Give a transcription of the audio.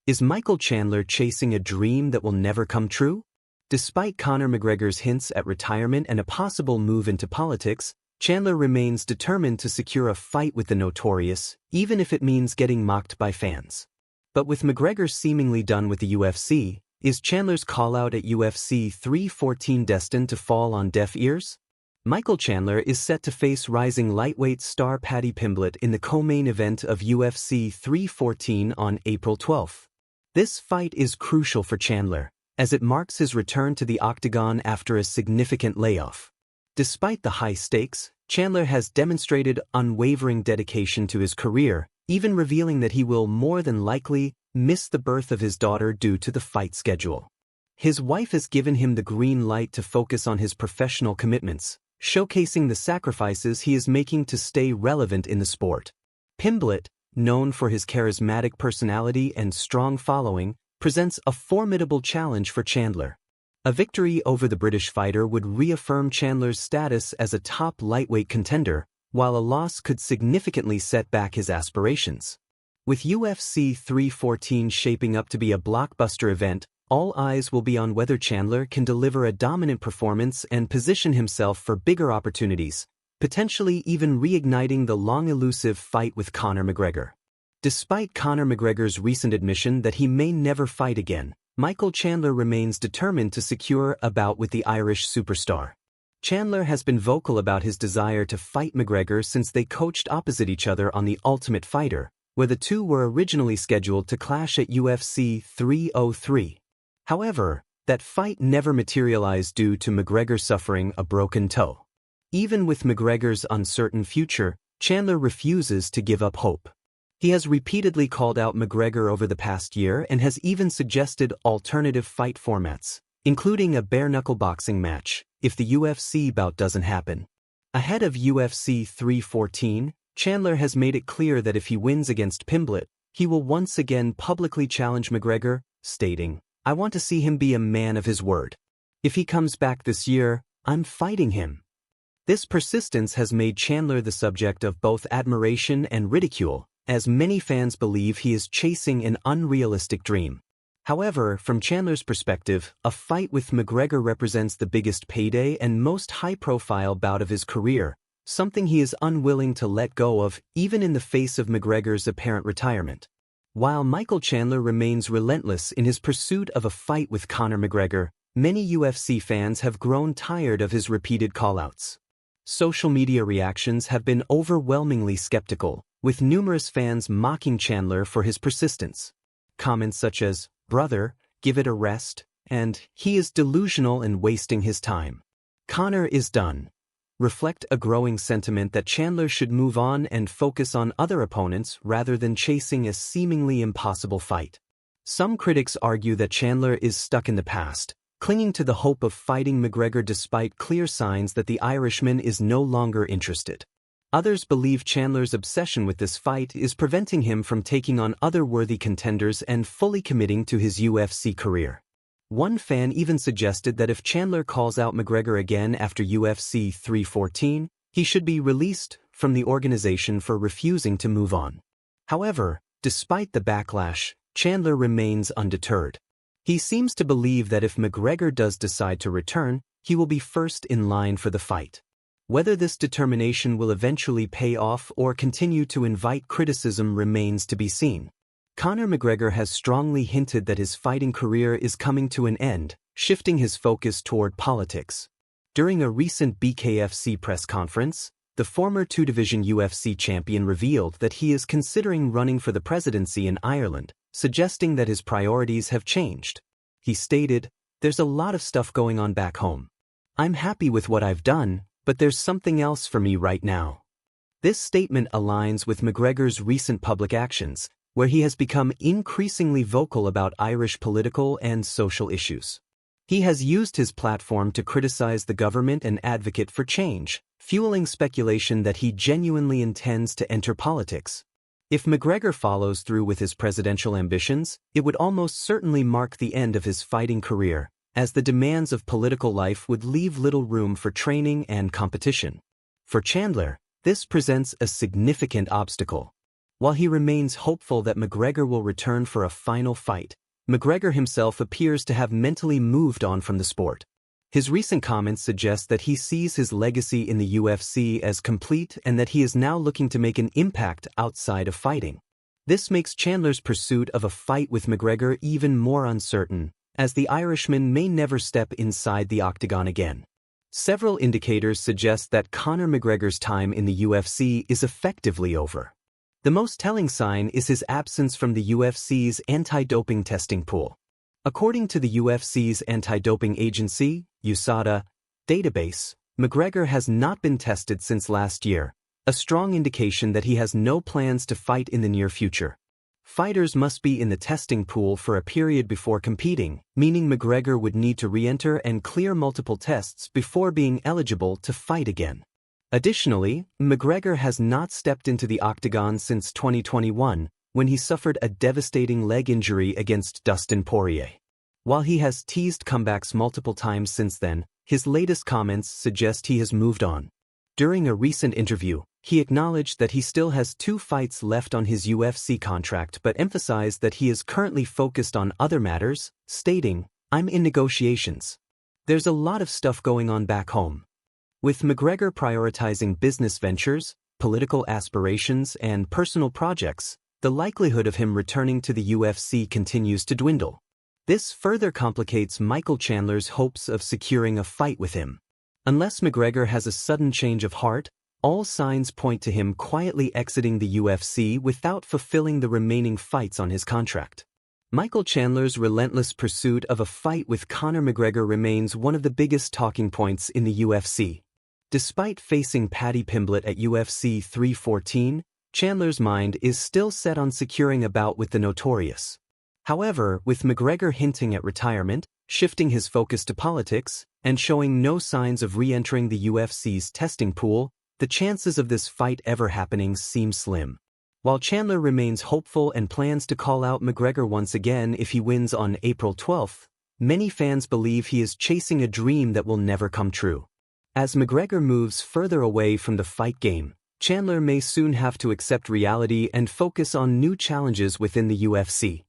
Is Michael Chandler chasing a dream that will never come true? Despite Conor McGregor's hints at retirement and a possible move into politics, Chandler remains determined to secure a fight with the Notorious, even if it means getting mocked by fans. But with McGregor seemingly done with the UFC, is Chandler's call-out at UFC 314 destined to fall on deaf ears? Michael Chandler is set to face rising lightweight star Paddy Pimblett in the co-main event of UFC 314 on April 12. This fight is crucial for Chandler, as it marks his return to the octagon after a significant layoff. Despite the high stakes, Chandler has demonstrated unwavering dedication to his career, even revealing that he will more than likely miss the birth of his daughter due to the fight schedule. His wife has given him the green light to focus on his professional commitments, showcasing the sacrifices he is making to stay relevant in the sport. Pimblett, known for his charismatic personality and strong following, presents a formidable challenge for Chandler. A victory over the British fighter would reaffirm Chandler's status as a top lightweight contender, while a loss could significantly set back his aspirations. With UFC 314 shaping up to be a blockbuster event, all eyes will be on whether Chandler can deliver a dominant performance and position himself for bigger opportunities, potentially even reigniting the long-elusive fight with Conor McGregor. Despite Conor McGregor's recent admission that he may never fight again, Michael Chandler remains determined to secure a bout with the Irish superstar. Chandler has been vocal about his desire to fight McGregor since they coached opposite each other on The Ultimate Fighter, where the two were originally scheduled to clash at UFC 303. However, that fight never materialized due to McGregor suffering a broken toe. Even with McGregor's uncertain future, Chandler refuses to give up hope. He has repeatedly called out McGregor over the past year and has even suggested alternative fight formats, including a bare-knuckle boxing match, if the UFC bout doesn't happen. Ahead of UFC 314, Chandler has made it clear that if he wins against Pimblett, he will once again publicly challenge McGregor, stating, "I want to see him be a man of his word. If he comes back this year, I'm fighting him." This persistence has made Chandler the subject of both admiration and ridicule, as many fans believe he is chasing an unrealistic dream. However, from Chandler's perspective, a fight with McGregor represents the biggest payday and most high-profile bout of his career, something he is unwilling to let go of, even in the face of McGregor's apparent retirement. While Michael Chandler remains relentless in his pursuit of a fight with Conor McGregor, many UFC fans have grown tired of his repeated callouts. Social media reactions have been overwhelmingly skeptical, with numerous fans mocking Chandler for his persistence. Comments such as, "Brother, give it a rest," and "He is delusional and wasting his time. Conor is done," reflect a growing sentiment that Chandler should move on and focus on other opponents rather than chasing a seemingly impossible fight. Some critics argue that Chandler is stuck in the past, clinging to the hope of fighting McGregor despite clear signs that the Irishman is no longer interested. Others believe Chandler's obsession with this fight is preventing him from taking on other worthy contenders and fully committing to his UFC career. One fan even suggested that if Chandler calls out McGregor again after UFC 314, he should be released from the organization for refusing to move on. However, despite the backlash, Chandler remains undeterred. He seems to believe that if McGregor does decide to return, he will be first in line for the fight. Whether this determination will eventually pay off or continue to invite criticism remains to be seen. Conor McGregor has strongly hinted that his fighting career is coming to an end, shifting his focus toward politics. During a recent BKFC press conference, the former two-division UFC champion revealed that he is considering running for the presidency in Ireland, suggesting that his priorities have changed. He stated, "There's a lot of stuff going on back home. I'm happy with what I've done, but there's something else for me right now." This statement aligns with McGregor's recent public actions, where he has become increasingly vocal about Irish political and social issues. He has used his platform to criticize the government and advocate for change, fueling speculation that he genuinely intends to enter politics. If McGregor follows through with his presidential ambitions, it would almost certainly mark the end of his fighting career, as the demands of political life would leave little room for training and competition. For Chandler, this presents a significant obstacle. While he remains hopeful that McGregor will return for a final fight, McGregor himself appears to have mentally moved on from the sport. His recent comments suggest that he sees his legacy in the UFC as complete and that he is now looking to make an impact outside of fighting. This makes Chandler's pursuit of a fight with McGregor even more uncertain, as the Irishman may never step inside the octagon again. Several indicators suggest that Conor McGregor's time in the UFC is effectively over. The most telling sign is his absence from the UFC's anti-doping testing pool. According to the UFC's anti-doping agency, USADA, database, McGregor has not been tested since last year, a strong indication that he has no plans to fight in the near future. Fighters must be in the testing pool for a period before competing, meaning McGregor would need to re-enter and clear multiple tests before being eligible to fight again. Additionally, McGregor has not stepped into the octagon since 2021, when he suffered a devastating leg injury against Dustin Poirier. While he has teased comebacks multiple times since then, his latest comments suggest he has moved on. During a recent interview, he acknowledged that he still has 2 fights left on his UFC contract but emphasized that he is currently focused on other matters, stating, "I'm in negotiations. There's a lot of stuff going on back home." With McGregor prioritizing business ventures, political aspirations, and personal projects, the likelihood of him returning to the UFC continues to dwindle. This further complicates Michael Chandler's hopes of securing a fight with him. Unless McGregor has a sudden change of heart, all signs point to him quietly exiting the UFC without fulfilling the remaining fights on his contract. Michael Chandler's relentless pursuit of a fight with Conor McGregor remains one of the biggest talking points in the UFC. Despite facing Paddy Pimblett at UFC 314, Chandler's mind is still set on securing a bout with the Notorious. However, with McGregor hinting at retirement, shifting his focus to politics, and showing no signs of re-entering the UFC's testing pool, the chances of this fight ever happening seem slim. While Chandler remains hopeful and plans to call out McGregor once again if he wins on April 12th, many fans believe he is chasing a dream that will never come true. As McGregor moves further away from the fight game, Chandler may soon have to accept reality and focus on new challenges within the UFC.